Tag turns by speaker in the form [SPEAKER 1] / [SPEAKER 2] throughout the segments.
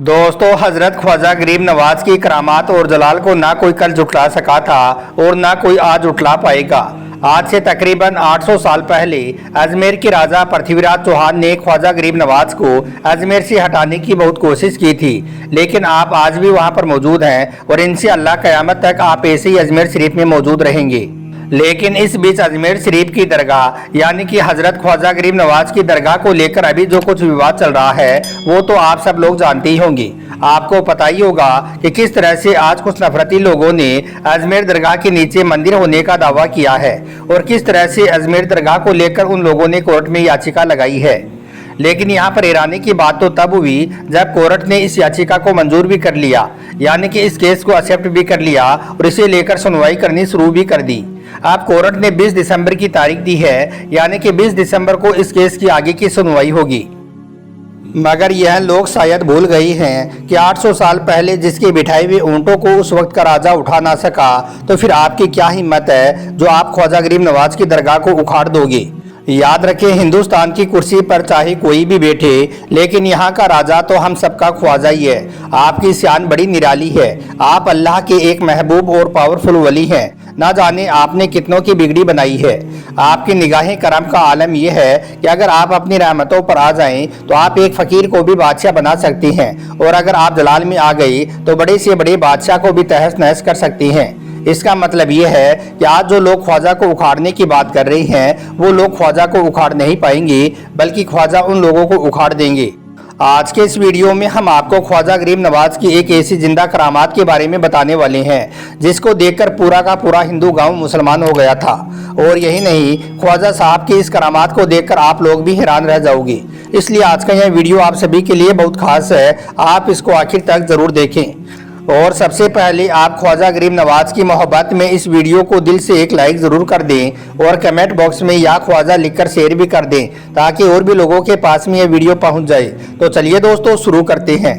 [SPEAKER 1] दोस्तों, हजरत ख्वाजा गरीब नवाज की करामात और जलाल को ना कोई कल जुटला सका था और ना कोई आज उठला पाएगा। आज से तकरीबन 800 साल पहले अजमेर के राजा पृथ्वीराज चौहान ने ख्वाजा गरीब नवाज को अजमेर से हटाने की बहुत कोशिश की थी, लेकिन आप आज भी वहां पर मौजूद हैं और इंशाअल्लाह क़यामत तक आप ऐसे ही अजमेर शरीफ में मौजूद रहेंगे। लेकिन इस बीच अजमेर शरीफ की दरगाह यानी कि हजरत ख्वाजा गरीब नवाज की दरगाह को लेकर अभी जो कुछ विवाद चल रहा है वो तो आप सब लोग जानते ही होंगे। आपको पता ही होगा कि किस तरह से आज कुछ नफरती लोगों ने अजमेर दरगाह के नीचे मंदिर होने का दावा किया है और किस तरह से अजमेर दरगाह को लेकर उन लोगों ने कोर्ट में याचिका लगाई है। लेकिन यहाँ पर हैरानी की बात तो तब हुई जब कोर्ट ने इस याचिका को मंजूर भी कर लिया, यानी कि इस केस को एक्सेप्ट भी कर लिया और इसे लेकर सुनवाई करनी शुरू भी कर दी। अब कोर्ट ने 20 दिसंबर की तारीख दी है, यानी कि 20 दिसंबर को इस केस की आगे की सुनवाई होगी। मगर यह लोग शायद भूल गए हैं कि 800 साल पहले जिसके बिठाए हुए ऊंटों को उस वक्त का राजा उठा ना सका, तो फिर आपकी क्या हिम्मत है जो आप ख्वाजा गरीब नवाज की दरगाह को उखाड़ दोगे। याद रखें, हिंदुस्तान की कुर्सी पर चाहे कोई भी बैठे, लेकिन यहाँ का राजा तो हम सबका ख्वाजा ही है। आपकी शान बड़ी निराली है। आप अल्लाह के एक महबूब और पावरफुल वली हैं। ना जाने आपने कितनों की बिगड़ी बनाई है। आपकी निगाहें करम का आलम यह है कि अगर आप अपनी रहमतों पर आ जाएं तो आप एक फ़कीर को भी बादशाह बना सकती हैं, और अगर आप जलाल में आ गई तो बड़े से बड़े बादशाह को भी तहस नहस कर सकती हैं। इसका मतलब ये है कि आज जो लोग ख्वाजा को उखाड़ने की बात कर रहे हैं वो लोग ख्वाजा को उखाड़ नहीं पाएंगे, बल्कि ख्वाजा उन लोगों को उखाड़ देंगे। आज के इस वीडियो में हम आपको ख्वाजा गरीब नवाज की एक ऐसी जिंदा करामात के बारे में बताने वाले हैं जिसको देखकर पूरा का पूरा हिंदू गांव मुसलमान हो गया था। और यही नहीं, ख्वाजा साहब की इस करामात को देखकर आप लोग भी हैरान रह जाओगे। इसलिए आज का यह वीडियो आप सभी के लिए बहुत खास है, आप इसको आखिर तक जरूर देखें। और सबसे पहले आप ख्वाजा गरीब नवाज की मोहब्बत में इस वीडियो को दिल से एक लाइक ज़रूर कर दें और कमेंट बॉक्स में या ख्वाजा लिखकर शेयर भी कर दें, ताकि और भी लोगों के पास में ये वीडियो पहुंच जाए। तो चलिए दोस्तों, शुरू करते हैं।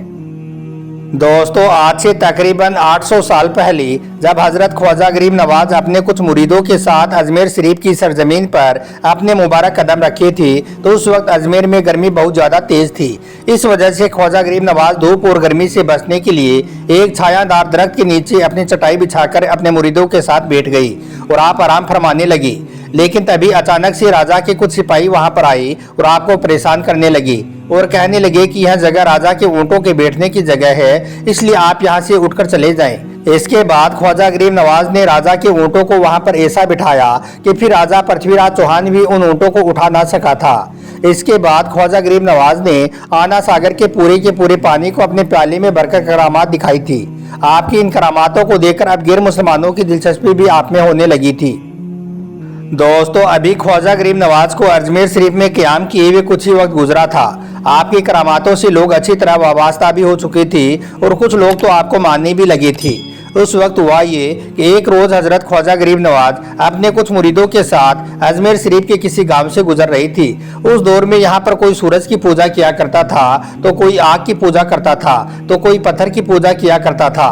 [SPEAKER 1] दोस्तों, आज से तकरीबन 800 साल पहले जब हजरत ख्वाजा गरीब नवाज अपने कुछ मुरीदों के साथ अजमेर शरीफ की सरजमीन पर अपने मुबारक कदम रखे थे, तो उस वक्त अजमेर में गर्मी बहुत ज़्यादा तेज़ थी। इस वजह से ख्वाजा गरीब नवाज धूप और गर्मी से बचने के लिए एक छायादार दरख्त के नीचे अपनी चटाई बिछाकर अपने मुरीदों के साथ बैठ गई और आप आराम फरमाने लगी। लेकिन तभी अचानक से राजा के कुछ सिपाही वहां पर आए और आपको परेशान करने लगे और कहने लगे कि यह जगह राजा के ऊंटों के बैठने की जगह है, इसलिए आप यहां से उठकर चले जाएं। इसके बाद ख्वाजा गरीब नवाज ने राजा के ऊंटों को वहां पर ऐसा बिठाया कि फिर राजा पृथ्वीराज चौहान भी उन ऊंटों को उठा ना सका था। इसके बाद ख्वाजा गरीब नवाज ने आना सागर के पूरे पानी को अपने प्याले में भरकर करामात दिखाई थी। आपकी इन करामातों को देखकर अब गैर मुसलमानों की दिलचस्पी भी आप में होने लगी थी। दोस्तों, अभी ख्वाजा गरीब नवाज को अजमेर शरीफ में क़याम किए हुए कुछ ही वक्त गुजरा था। आपकी करामातों से लोग अच्छी तरह वाबस्ता भी हो चुके थे और कुछ लोग तो आपको मानने भी लगे थे। उस वक्त हुआ ये कि एक रोज़ हजरत ख्वाजा गरीब नवाज अपने कुछ मुरीदों के साथ अजमेर शरीफ के किसी गांव से गुजर रही थी। उस दौर में यहाँ पर कोई सूरज की पूजा किया करता था, तो कोई आग की पूजा करता था, तो कोई पत्थर की पूजा किया करता था।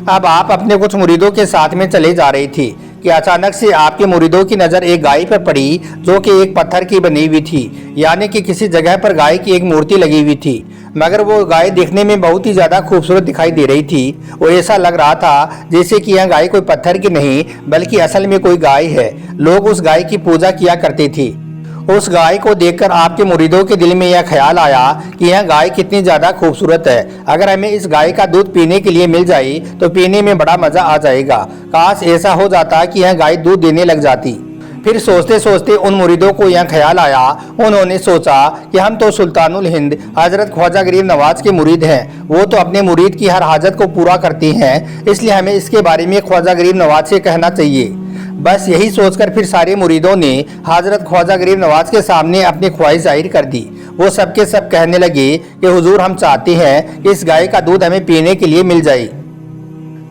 [SPEAKER 1] अब आप अपने कुछ मुरीदों के साथ में चले जा रही थी कि अचानक से आपके मुरीदों की नज़र एक गाय पर पड़ी जो कि एक पत्थर की बनी हुई थी, यानी कि किसी जगह पर गाय की एक मूर्ति लगी हुई थी। मगर वो गाय देखने में बहुत ही ज़्यादा खूबसूरत दिखाई दे रही थी और ऐसा लग रहा था जैसे कि यह गाय कोई पत्थर की नहीं बल्कि असल में कोई गाय है। लोग उस गाय की पूजा किया करते थे। उस गाय को देखकर आपके मुरीदों के दिल में यह ख्याल आया कि यह गाय कितनी ज़्यादा खूबसूरत है, अगर हमें इस गाय का दूध पीने के लिए मिल जाए तो पीने में बड़ा मज़ा आ जाएगा। काश ऐसा हो जाता कि यह गाय दूध देने लग जाती। फिर सोचते सोचते उन मुरीदों को यह ख्याल आया। उन्होंने सोचा कि हम तो सुल्तानुल हिंद हजरत ख्वाजा गरीब नवाज के मुरीद हैं, वो तो अपने मुरीद की हर हाजत को पूरा करते हैं, इसलिए हमें इसके बारे में ख्वाजा गरीब नवाज से कहना चाहिए। बस यही सोचकर फिर सारे मुरीदों ने हजरत ख्वाजा गरीब नवाज के सामने अपनी ख्वाहिश जाहिर कर दी। वो सबके सब कहने लगे कि हुजूर, हम चाहते हैं कि इस गाय का दूध हमें पीने के लिए मिल जाए।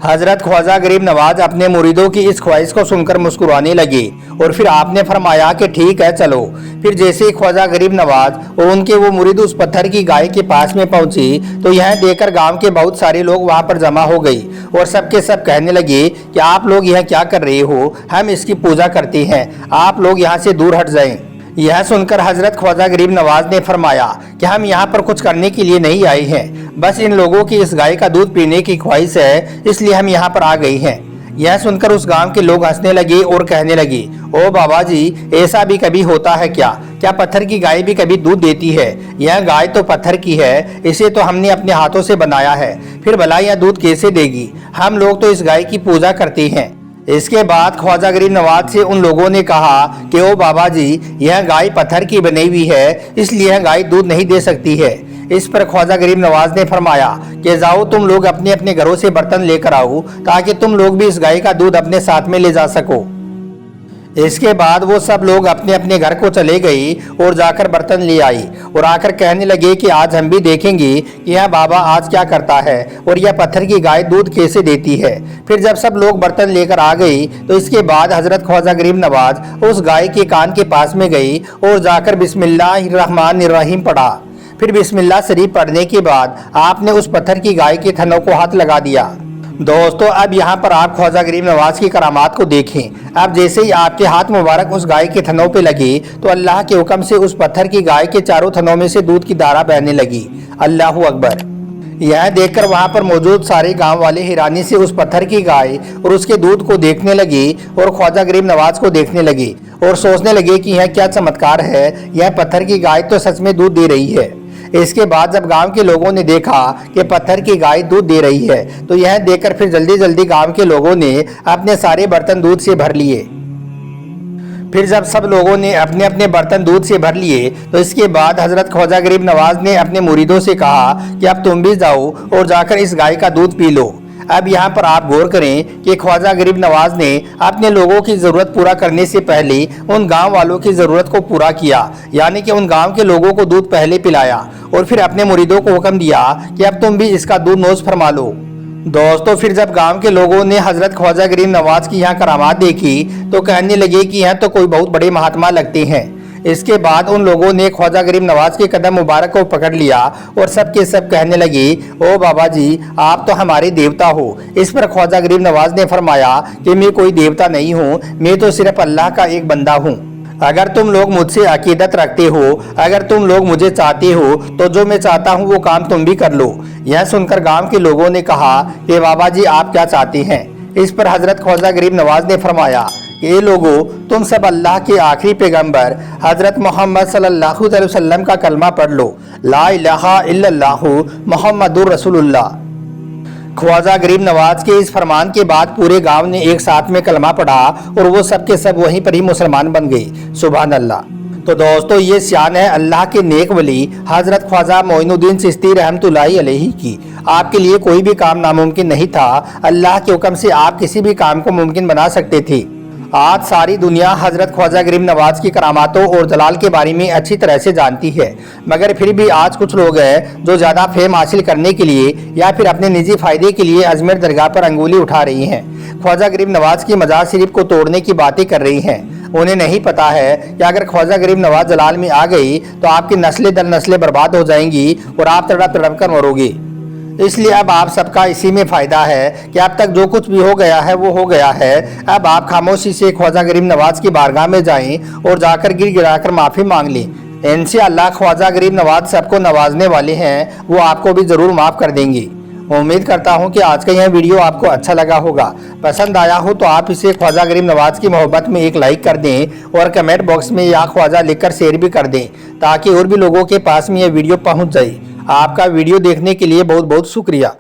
[SPEAKER 1] हजरत ख्वाजा गरीब नवाज अपने मुरीदों की इस ख्वाहिश को सुनकर मुस्कुराने लगे और फिर आपने फरमाया कि ठीक है, चलो। फिर जैसे ही ख्वाजा गरीब नवाज और उनके वो मुरीद उस पत्थर की गाय के पास में पहुंचे तो यह देखकर गांव के बहुत सारे लोग वहां पर जमा हो गई और सबके सब कहने लगे कि आप लोग यह क्या कर रहे हो, हम इसकी पूजा करते हैं, आप लोग यहाँ से दूर हट जाएं। यह सुनकर हजरत ख्वाजा गरीब नवाज ने फरमाया कि हम यहाँ पर कुछ करने के लिए नहीं आए हैं, बस इन लोगों की इस गाय का दूध पीने की ख्वाहिश है, इसलिए हम यहाँ पर आ गए हैं। यह सुनकर उस गांव के लोग हंसने लगे और कहने लगे, ओ बाबा जी, ऐसा भी कभी होता है क्या? क्या पत्थर की गाय भी कभी दूध देती है? यह गाय तो पत्थर की है, इसे तो हमने अपने हाथों से बनाया है, फिर भला यह दूध कैसे देगी? हम लोग तो इस गाय की पूजा करते हैं। इसके बाद ख्वाजा गरीब नवाज से उन लोगों ने कहा कि ओ बाबा जी, यह गाय पत्थर की बनी हुई है, इसलिए यह गाय दूध नहीं दे सकती है। इस पर ख्वाजा गरीब नवाज ने फरमाया कि जाओ तुम लोग अपने अपने घरों से बर्तन लेकर आओ, ताकि तुम लोग भी इस गाय का दूध अपने साथ में ले जा सको। इसके बाद वो सब लोग अपने अपने घर को चले गए और जाकर बर्तन ले आई और आकर कहने लगे कि आज हम भी देखेंगे कि यह बाबा आज क्या करता है और यह पत्थर की गाय दूध कैसे देती है। फिर जब सब लोग बर्तन लेकर आ गए तो इसके बाद हजरत ख्वाजा गरीब नवाज उस गाय के कान के पास में गई और जाकर बिस्मिल्लाहिर्रहमानिर्रहीम पढ़ा। फिर बिस्मिल्लाह शरीफ पढ़ने के बाद आपने उस पत्थर की गाय के थनों को हाथ लगा दिया। दोस्तों, अब यहाँ पर आप ख्वाजा गरीब नवाज की करामात को देखें। अब जैसे ही आपके हाथ मुबारक उस गाय के थनों पे लगे तो अल्लाह के हुक्म से उस पत्थर की गाय के चारों थनों में से दूध की धारा बहने लगी। अल्लाहू अकबर। यह देखकर वहाँ पर मौजूद सारे गांव वाले हैरानी से उस पत्थर की गाय और उसके दूध को देखने लगे और ख्वाजा गरीब नवाज को देखने लगे और सोचने लगे कि यह क्या चमत्कार है, यह पत्थर की गाय तो सच में दूध दे रही है। इसके बाद जब गांव के लोगों ने देखा कि पत्थर की गाय दूध दे रही है तो यह देखकर फिर जल्दी जल्दी गांव के लोगों ने अपने सारे बर्तन दूध से भर लिए। फिर जब सब लोगों ने अपने अपने बर्तन दूध से भर लिए तो इसके बाद हजरत ख्वाजा गरीब नवाज ने अपने मुरीदों से कहा कि अब तुम भी जाओ और जाकर इस गाय का दूध पी लो। अब यहाँ पर आप गौर करें कि ख्वाजा गरीब नवाज ने अपने लोगों की ज़रूरत पूरा करने से पहले उन गांव वालों की ज़रूरत को पूरा किया, यानी कि उन गांव के लोगों को दूध पहले पिलाया और फिर अपने मुरीदों को हुक्म दिया कि अब तुम भी इसका दूध नोश फरमा लो। दोस्तों, फिर जब गांव के लोगों ने हजरत ख्वाजा गरीब नवाज की यहाँ करामात देखी तो कहने लगे कि यह तो कोई बहुत बड़े महात्मा लगते हैं। इसके बाद उन लोगों ने ख्वाजा गरीब नवाज के कदम मुबारक को पकड़ लिया और सब के सब कहने लगे, ओ बाबा जी, आप तो हमारे देवता हो। इस पर ख्वाजा गरीब नवाज ने फरमाया कि मैं कोई देवता नहीं हूँ, मैं तो सिर्फ अल्लाह का एक बंदा हूँ। अगर तुम लोग मुझसे अकीदत रखते हो, अगर तुम लोग मुझे चाहते हो तो जो मैं चाहता हूँ वो काम तुम भी कर लो। यह सुनकर गांव के लोगों ने कहा कि बाबा जी, आप क्या चाहते हैं? इस पर हजरत ख्वाजा गरीब नवाज ने फरमाया, ये लोगों, तुम सब अल्लाह के आखिरी पैगंबर हजरत मोहम्मद सल्लल्लाहु अलैहि वसल्लम का कलमा पढ़ लो, ला इलाहा इल्लल्लाहु मुहम्मदुर रसूलुल्लाह। ख्वाजा गरीब नवाज के इस फरमान के बाद पूरे गांव ने एक साथ में कलमा पढ़ा और वो सब के सब वहीं पर ही मुसलमान बन गए। सुभान अल्लाह। तो दोस्तों, ये शान है अल्लाह के नेक वली हजरत ख्वाजा मोइनुद्दीन चिश्ती रहमतुल्लाहि अलैहि की। आपके लिए कोई भी काम नामुमकिन नहीं था, अल्लाह के हुक्म से आप किसी भी काम को मुमकिन बना सकते थे। आज सारी दुनिया हजरत ख्वाजा गरीब नवाज की करामातों और जलाल के बारे में अच्छी तरह से जानती है, मगर फिर भी आज कुछ लोग हैं जो ज़्यादा फेम हासिल करने के लिए या फिर अपने निजी फायदे के लिए अजमेर दरगाह पर अंगुली उठा रही हैं। ख्वाजा गरीब नवाज की मजार शरीफ को तोड़ने की बातें कर रही हैं। उन्हें नहीं पता है कि अगर ख्वाजा गरीब नवाज जलाल में आ गई तो आपकी नस्लें दर नस्लें बर्बाद हो जाएंगी और आप तड़प तड़प कर मरोगे। इसलिए अब आप सबका इसी में फ़ायदा है कि अब तक जो कुछ भी हो गया है वो हो गया है। अब आप खामोशी से ख्वाजा गरीब नवाज की बारगाह में जाएं और जाकर गिर गिराकर माफ़ी मांग लें। इनसे अल्लाह ख्वाजा गरीब नवाज सबको नवाजने वाले हैं, वो आपको भी ज़रूर माफ़ कर देंगे। उम्मीद करता हूँ कि आज का यह वीडियो आपको अच्छा लगा होगा। पसंद आया हो तो आप इसे ख्वाजा गरीब नवाज की मोहब्बत में एक लाइक कर दें और कमेंट बॉक्स में या ख्वाजा लिखकर शेयर भी कर दें, ताकि और भी लोगों के पास में यह वीडियो पहुँच जाए। आपका वीडियो देखने के लिए बहुत बहुत शुक्रिया।